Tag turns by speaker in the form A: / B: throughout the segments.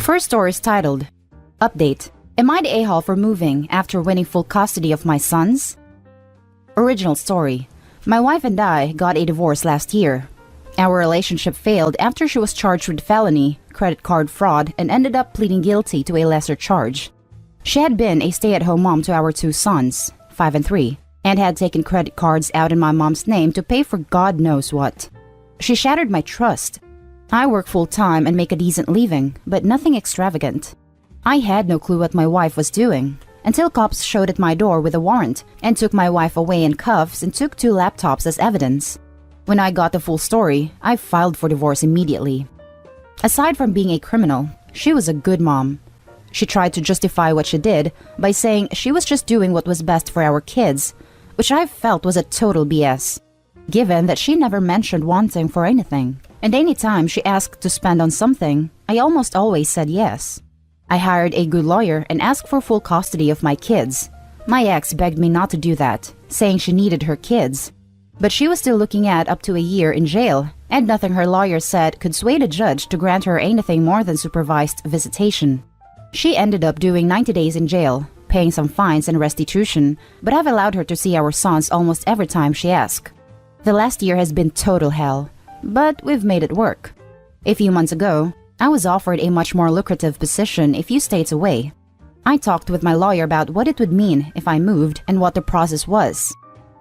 A: First story is titled, Update. Am I the a-hole for moving after winning full custody of my sons? Original story. My wife and I got a divorce last year. Our relationship failed after she was charged with felony, credit card fraud, and ended up pleading guilty to a lesser charge. She had been a stay-at-home mom to our two sons, 5 and 3, and had taken credit cards out in my mom's name to pay for God knows what. She shattered my trust. I work full-time and make a decent living, but nothing extravagant. I had no clue what my wife was doing, until cops showed at my door with a warrant and took my wife away in cuffs and took 2 laptops as evidence. When I got the full story, I filed for divorce immediately. Aside from being a criminal, she was a good mom. She tried to justify what she did by saying she was just doing what was best for our kids, which I felt was a total BS, given that she never mentioned wanting for anything. And any time she asked to spend on something, I almost always said yes. I hired a good lawyer and asked for full custody of my kids. My ex begged me not to do that, saying she needed her kids. But she was still looking at up to a year in jail, and nothing her lawyer said could sway the judge to grant her anything more than supervised visitation. She ended up doing 90 days in jail, paying some fines and restitution, but I've allowed her to see our sons almost every time she asks. The last year has been total hell, but we've made it work. A few months ago, I was offered a much more lucrative position a few states away. I talked with my lawyer about what it would mean if I moved and what the process was.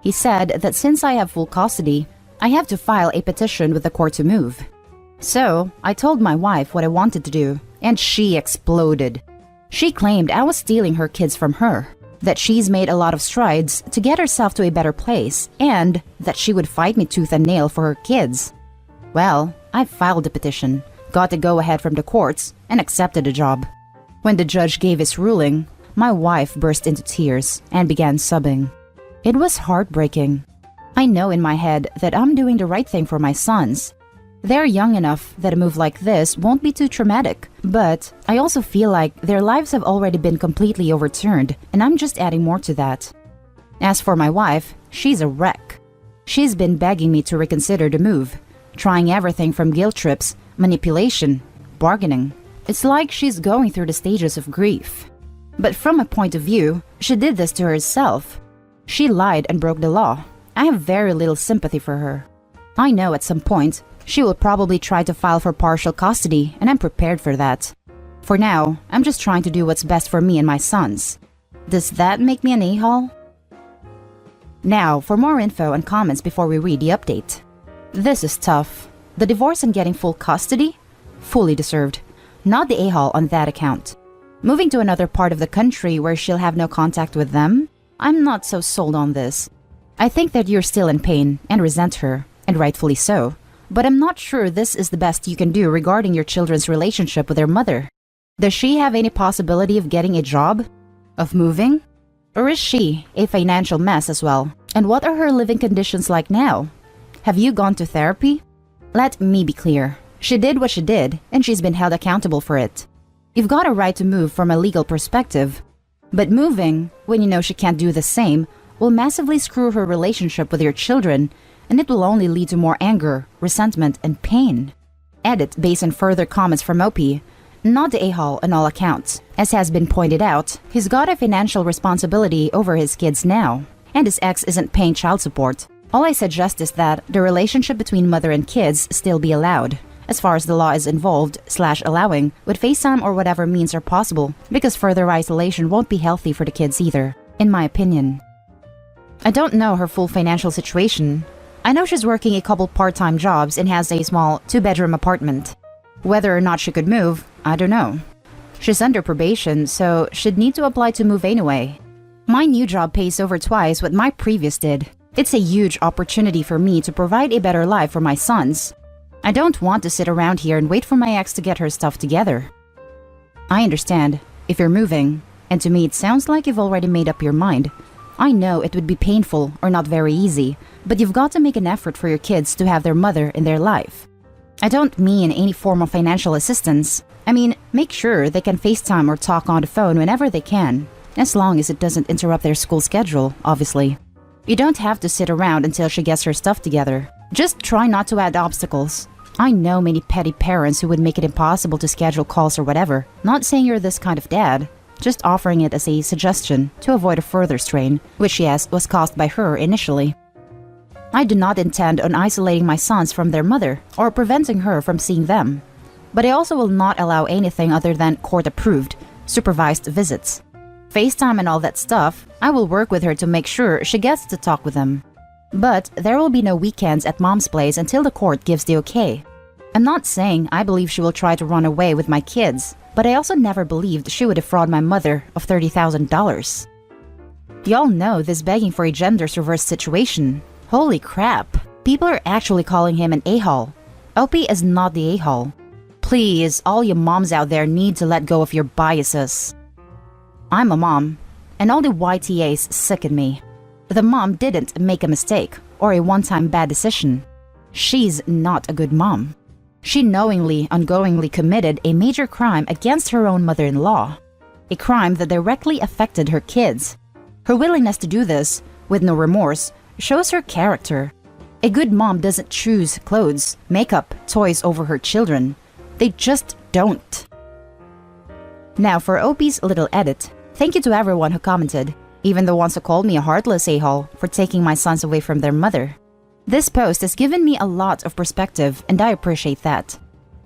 A: He said that since I have full custody, I have to file a petition with the court to move. So, I told my wife what I wanted to do, and she exploded. She claimed I was stealing her kids from her, that she's made a lot of strides to get herself to a better place, and that she would fight me tooth and nail for her kids. Well, I filed the petition, got the go-ahead from the courts, and accepted the job. When the judge gave his ruling, my wife burst into tears and began sobbing. It was heartbreaking. I know in my head that I'm doing the right thing for my sons. They're young enough that a move like this won't be too traumatic, but I also feel like their lives have already been completely overturned, and I'm just adding more to that. As for my wife, she's a wreck. She's been begging me to reconsider the move, trying everything from guilt trips, manipulation, bargaining. It's like she's going through the stages of grief. But from a point of view, she did this to herself. She lied and broke the law. I have very little sympathy for her. I know at some point, she will probably try to file for partial custody, and I'm prepared for that. For now, I'm just trying to do what's best for me and my sons. Does that make me an a-hole? Now, for more info and comments before we read the update. This is tough. The divorce and getting full custody? Fully deserved. Not the a-hole on that account. Moving to another part of the country where she'll have no contact with them? I'm not so sold on this. I think that you're still in pain and resent her, and rightfully so. But I'm not sure this is the best you can do regarding your children's relationship with their mother. Does she have any possibility of getting a job? Of moving? Or is she a financial mess as well? And what are her living conditions like now? Have you gone to therapy? Let me be clear. She did what she did, and she's been held accountable for it. You've got a right to move from a legal perspective. But moving, when you know she can't do the same, will massively screw her relationship with your children, and it will only lead to more anger, resentment, and pain. Edit based on further comments from OP. Not the a-hole on all accounts. As has been pointed out, he's got a financial responsibility over his kids now, and his ex isn't paying child support. All I suggest is that the relationship between mother and kids still be allowed, as far as the law is involved/allowing, with FaceTime or whatever means are possible, because further isolation won't be healthy for the kids either, in my opinion. I don't know her full financial situation. I know she's working a couple part-time jobs and has a small 2-bedroom apartment. Whether or not she could move, I don't know. She's under probation, so she'd need to apply to move anyway. My new job pays over twice what my previous did. It's a huge opportunity for me to provide a better life for my sons. I don't want to sit around here and wait for my ex to get her stuff together. I understand, if you're moving, and to me it sounds like you've already made up your mind. I know it would be painful or not very easy, but you've got to make an effort for your kids to have their mother in their life. I don't mean any form of financial assistance. I mean, make sure they can FaceTime or talk on the phone whenever they can, as long as it doesn't interrupt their school schedule, obviously. You don't have to sit around until she gets her stuff together. Just try not to add obstacles. I know many petty parents who would make it impossible to schedule calls or whatever. Not saying you're this kind of dad, just offering it as a suggestion to avoid a further strain, which yes, was caused by her initially. I do not intend on isolating my sons from their mother or preventing her from seeing them. But I also will not allow anything other than court-approved, supervised visits. FaceTime and all that stuff, I will work with her to make sure she gets to talk with them. But there will be no weekends at mom's place until the court gives the okay. I'm not saying I believe she will try to run away with my kids, but I also never believed she would defraud my mother of $30,000. Y'all know this begging for a gender-reversed situation. Holy crap, people are actually calling him an a-hole. Opie is not the a-hole. Please, all you moms out there need to let go of your biases. I'm a mom, and all the YTAs sicken me. The mom didn't make a mistake or a one-time bad decision. She's not a good mom. She knowingly, ongoingly committed a major crime against her own mother-in-law. A crime that directly affected her kids. Her willingness to do this, with no remorse, shows her character. A good mom doesn't choose clothes, makeup, toys over her children. They just don't. Now for Opie's little edit. Thank you to everyone who commented, even the ones who called me a heartless a-hole for taking my sons away from their mother. This post has given me a lot of perspective, and I appreciate that.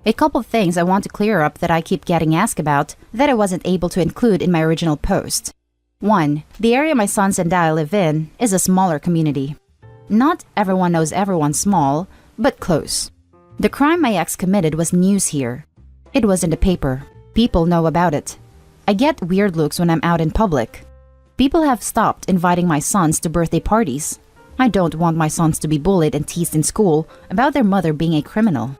A: A couple things I want to clear up that I keep getting asked about that I wasn't able to include in my original post. 1. The area my sons and I live in is a smaller community. Not everyone knows everyone small, but close. The crime my ex committed was news here. It was in the paper. People know about it. I get weird looks when I'm out in public. People have stopped inviting my sons to birthday parties. I don't want my sons to be bullied and teased in school about their mother being a criminal.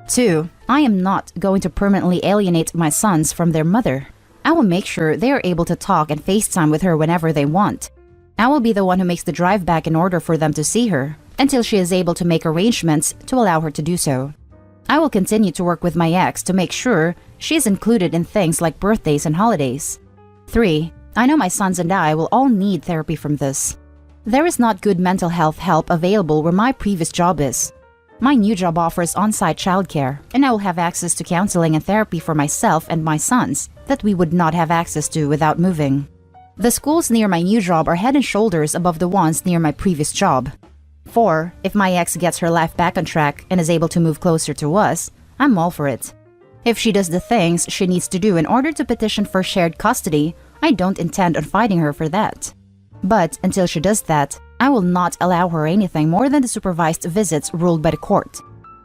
A: 2. I am not going to permanently alienate my sons from their mother. I will make sure they are able to talk and FaceTime with her whenever they want. I will be the one who makes the drive back in order for them to see her, until she is able to make arrangements to allow her to do so. I will continue to work with my ex to make sure she is included in things like birthdays and holidays. 3. I know my sons and I will all need therapy from this. There is not good mental health help available where my previous job is. My new job offers on-site childcare, and I will have access to counseling and therapy for myself and my sons that we would not have access to without moving. The schools near my new job are head and shoulders above the ones near my previous job. 4. If my ex gets her life back on track and is able to move closer to us, I'm all for it. If she does the things she needs to do in order to petition for shared custody, I don't intend on fighting her for that. But until she does that, I will not allow her anything more than the supervised visits ruled by the court.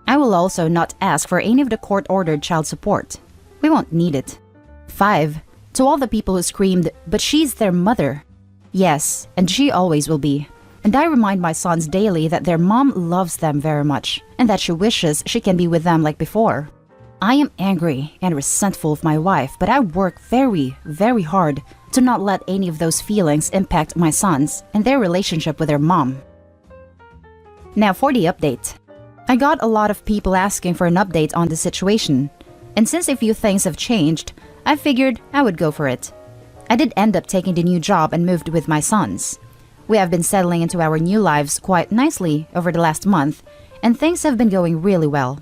A: I will also not ask for any of the court-ordered child support. We won't need it. 5. To all the people who screamed, "But she's their mother." Yes, and she always will be. And I remind my sons daily that their mom loves them very much, and that she wishes she can be with them like before. I am angry and resentful of my wife, but I work very, very hard to not let any of those feelings impact my sons and their relationship with their mom. Now for the update. I got a lot of people asking for an update on the situation, and since a few things have changed, I figured I would go for it. I did end up taking the new job and moved with my sons. We have been settling into our new lives quite nicely over the last month, and things have been going really well.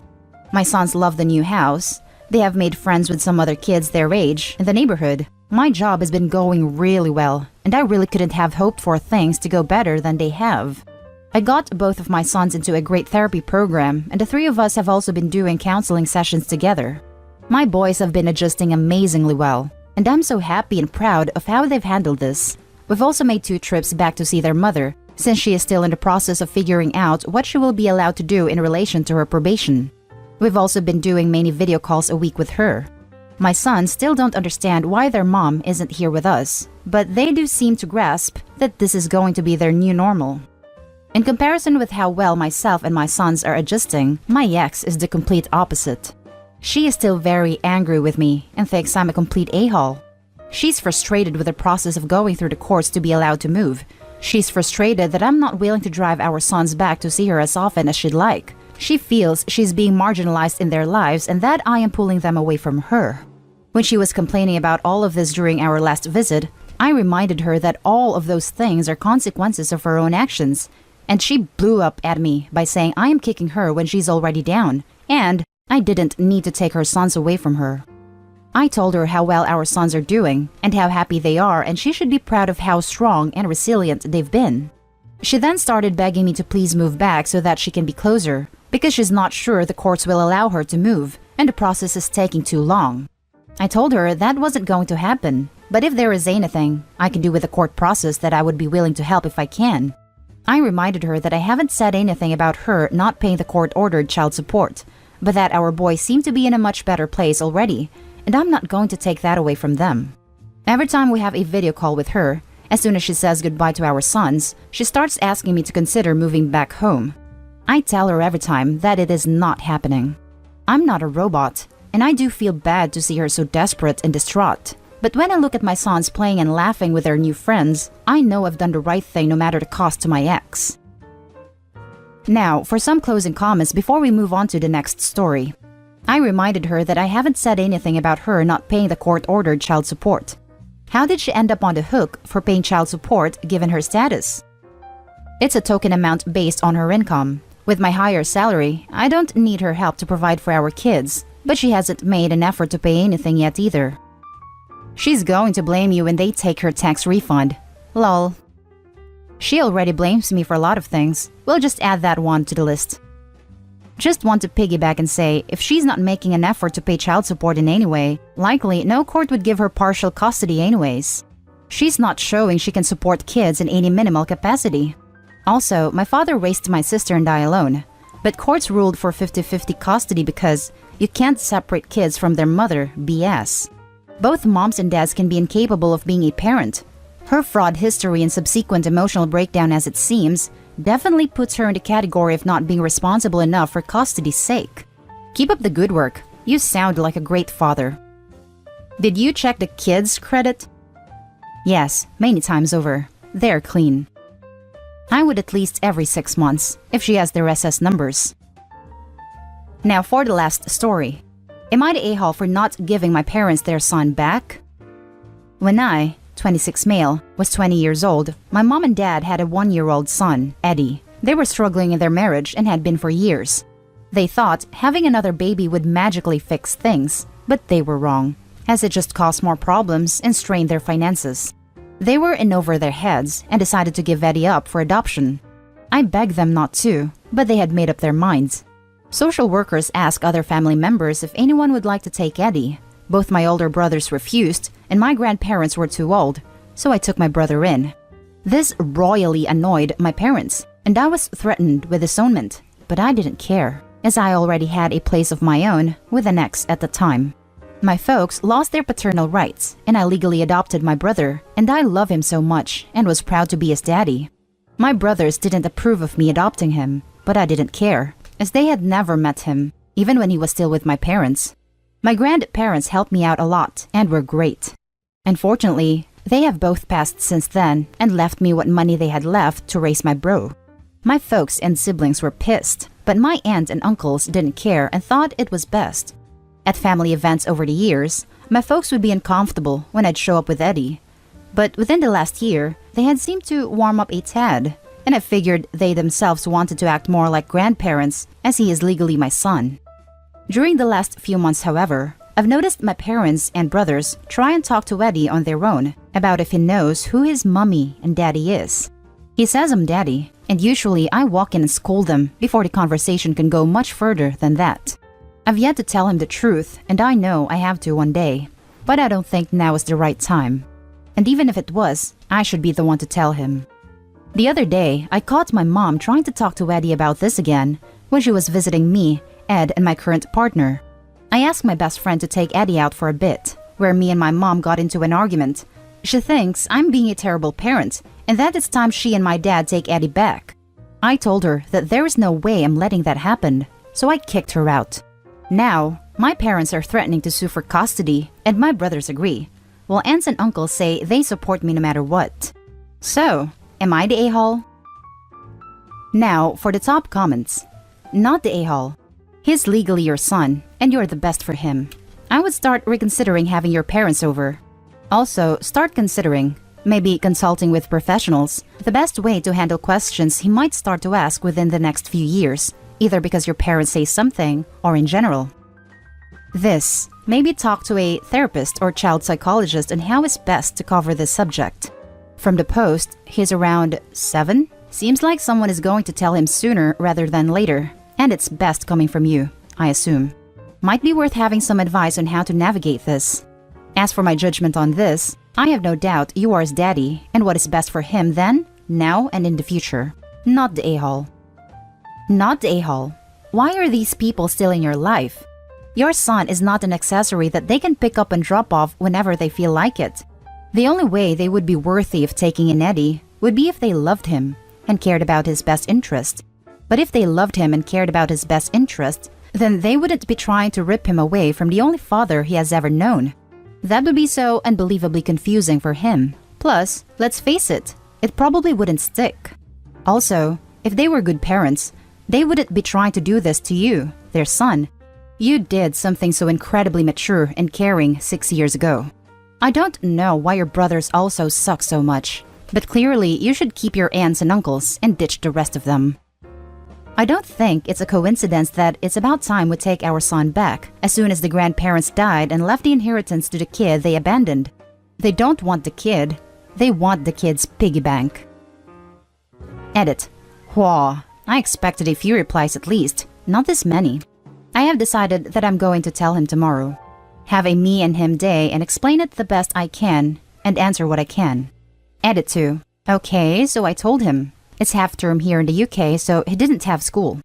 A: My sons love the new house. They have made friends with some other kids their age in the neighborhood. My job has been going really well, and I really couldn't have hoped for things to go better than they have. I got both of my sons into a great therapy program, and the three of us have also been doing counseling sessions together. My boys have been adjusting amazingly well, and I'm so happy and proud of how they've handled this. We've also made 2 trips back to see their mother, since she is still in the process of figuring out what she will be allowed to do in relation to her probation. We've also been doing many video calls a week with her. My sons still don't understand why their mom isn't here with us, but they do seem to grasp that this is going to be their new normal. In comparison with how well myself and my sons are adjusting, my ex is the complete opposite. She is still very angry with me and thinks I'm a complete a-hole. She's frustrated with the process of going through the courts to be allowed to move. She's frustrated that I'm not willing to drive our sons back to see her as often as she'd like. She feels she's being marginalized in their lives and that I am pulling them away from her. When she was complaining about all of this during our last visit, I reminded her that all of those things are consequences of her own actions, and she blew up at me by saying I am kicking her when she's already down, And I didn't need to take her sons away from her. I told her how well our sons are doing and how happy they are, and she should be proud of how strong and resilient they've been. She then started begging me to please move back so that she can be closer, because she's not sure the courts will allow her to move and the process is taking too long. I told her that wasn't going to happen, but if there is anything I can do with the court process, that I would be willing to help if I can. I reminded her that I haven't said anything about her not paying the court-ordered child support, but that our boys seem to be in a much better place already, and I'm not going to take that away from them. Every time we have a video call with her, as soon as she says goodbye to our sons, she starts asking me to consider moving back home. I tell her every time that it is not happening. I'm not a robot, and I do feel bad to see her so desperate and distraught. But when I look at my sons playing and laughing with their new friends, I know I've done the right thing no matter the cost to my ex. Now, for some closing comments before we move on to the next story. I reminded her that I haven't said anything about her not paying the court-ordered child support. How did she end up on the hook for paying child support given her status? It's a token amount based on her income. With my higher salary, I don't need her help to provide for our kids, but she hasn't made an effort to pay anything yet either. She's going to blame you when they take her tax refund. Lol. She already blames me for a lot of things. We'll just add that one to the list. Just want to piggyback and say, if she's not making an effort to pay child support in any way, likely no court would give her partial custody anyways. She's not showing she can support kids in any minimal capacity. Also, my father raised my sister and I alone, but courts ruled for 50-50 custody because you can't separate kids from their mother, BS. Both moms and dads can be incapable of being a parent. Her fraud history and subsequent emotional breakdown, as it seems, definitely puts her in the category of not being responsible enough for custody's sake. Keep up the good work. You sound like a great father. Did you check the kids' credit? Yes, many times over. They're clean. I would at least every 6 months, if she has their SS numbers. Now for the last story. Am I the a-hole for not giving my parents their son back? When I, 26 male, was 20 years old, my mom and dad had a 1-year-old son, Eddie. They were struggling in their marriage and had been for years. They thought having another baby would magically fix things, but they were wrong, as it just caused more problems and strained their finances. They were in over their heads and decided to give Eddie up for adoption. I begged them not to, but they had made up their minds. Social workers asked other family members if anyone would like to take Eddie. Both my older brothers refused, and my grandparents were too old, so I took my brother in. This royally annoyed my parents, and I was threatened with disownment, but I didn't care, as I already had a place of my own with an ex at the time. My folks lost their paternal rights, and I legally adopted my brother, and I love him so much and was proud to be his daddy. My brothers didn't approve of me adopting him, but I didn't care, as they had never met him, even when he was still with my parents. My grandparents helped me out a lot and were great. Unfortunately, they have both passed since then and left me what money they had left to raise my bro. My folks and siblings were pissed, but my aunt and uncles didn't care and thought it was best. At family events over the years, my folks would be uncomfortable when I'd show up with Eddie. But within the last year, they had seemed to warm up a tad, and I figured they themselves wanted to act more like grandparents, as he is legally my son. During the last few months, however, I've noticed my parents and brothers try and talk to Eddie on their own about if he knows who his mommy and daddy is. He says I'm daddy, and usually I walk in and scold them before the conversation can go much further than that. I've yet to tell him the truth, and I know I have to one day, but I don't think now is the right time. And even if it was, I should be the one to tell him. The other day, I caught my mom trying to talk to Eddie about this again when she was visiting me, Ed, and my current partner. I asked my best friend to take Eddie out for a bit, where me and my mom got into an argument. She thinks I'm being a terrible parent, and that it's time she and my dad take Eddie back. I told her that there is no way I'm letting that happen, so I kicked her out. Now, my parents are threatening to sue for custody, and my brothers agree, while aunts and uncles say they support me no matter what. So, am I the a-hole? Now, for the top comments. Not the a-hole. He's legally your son, and you're the best for him. I would start reconsidering having your parents over. Also, start considering, maybe consulting with professionals, the best way to handle questions he might start to ask within the next few years, either because your parents say something or in general. This, maybe talk to a therapist or child psychologist on how it's best to cover this subject. From the post, he's around 7. Seems like someone is going to tell him sooner rather than later, and it's best coming from you, I assume. Might be worth having some advice on how to navigate this. As for my judgment on this, I have no doubt you are his daddy, and what is best for him then, now, and in the future. Not the a-hole. Not the a-hole. Why are these people still in your life? Your son is not an accessory that they can pick up and drop off whenever they feel like it. The only way they would be worthy of taking in Eddie would be if they loved him and cared about his best interest. But if they loved him and cared about his best interest, then they wouldn't be trying to rip him away from the only father he has ever known. That would be so unbelievably confusing for him. Plus, let's face it, it probably wouldn't stick. Also, if they were good parents, they wouldn't be trying to do this to you, their son. You did something so incredibly mature and caring 6 years ago. I don't know why your brothers also suck so much, but clearly you should keep your aunts and uncles and ditch the rest of them. I don't think it's a coincidence that it's about time we take our son back as soon as the grandparents died and left the inheritance to the kid they abandoned. They don't want the kid, they want the kid's piggy bank. Edit. Whoa, I expected a few replies at least, not this many. I have decided that I'm going to tell him tomorrow. Have a me and him day and explain it the best I can and answer what I can. Edit 2. Okay, so I told him. It's half term here in the UK, so he didn't have school.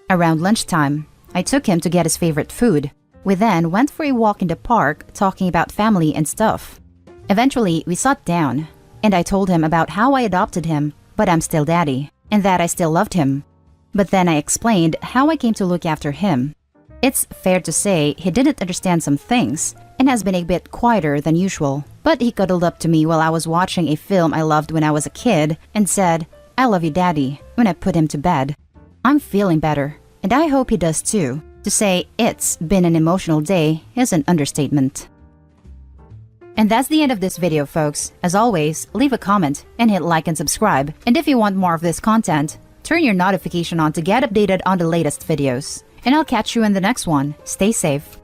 A: Around lunchtime, I took him to get his favorite food. We then went for a walk in the park talking about family and stuff. Eventually, we sat down, and I told him about how I adopted him, but I'm still daddy, and that I still loved him. But then I explained how I came to look after him. It's fair to say he didn't understand some things and has been a bit quieter than usual, but he cuddled up to me while I was watching a film I loved when I was a kid and said, "I love you, Daddy," when I put him to bed. I'm feeling better, and I hope he does too. To say it's been an emotional day is an understatement. And that's the end of this video, folks. As always, leave a comment and hit like and subscribe. And if you want more of this content, turn your notification on to get updated on the latest videos. And I'll catch you in the next one. Stay safe.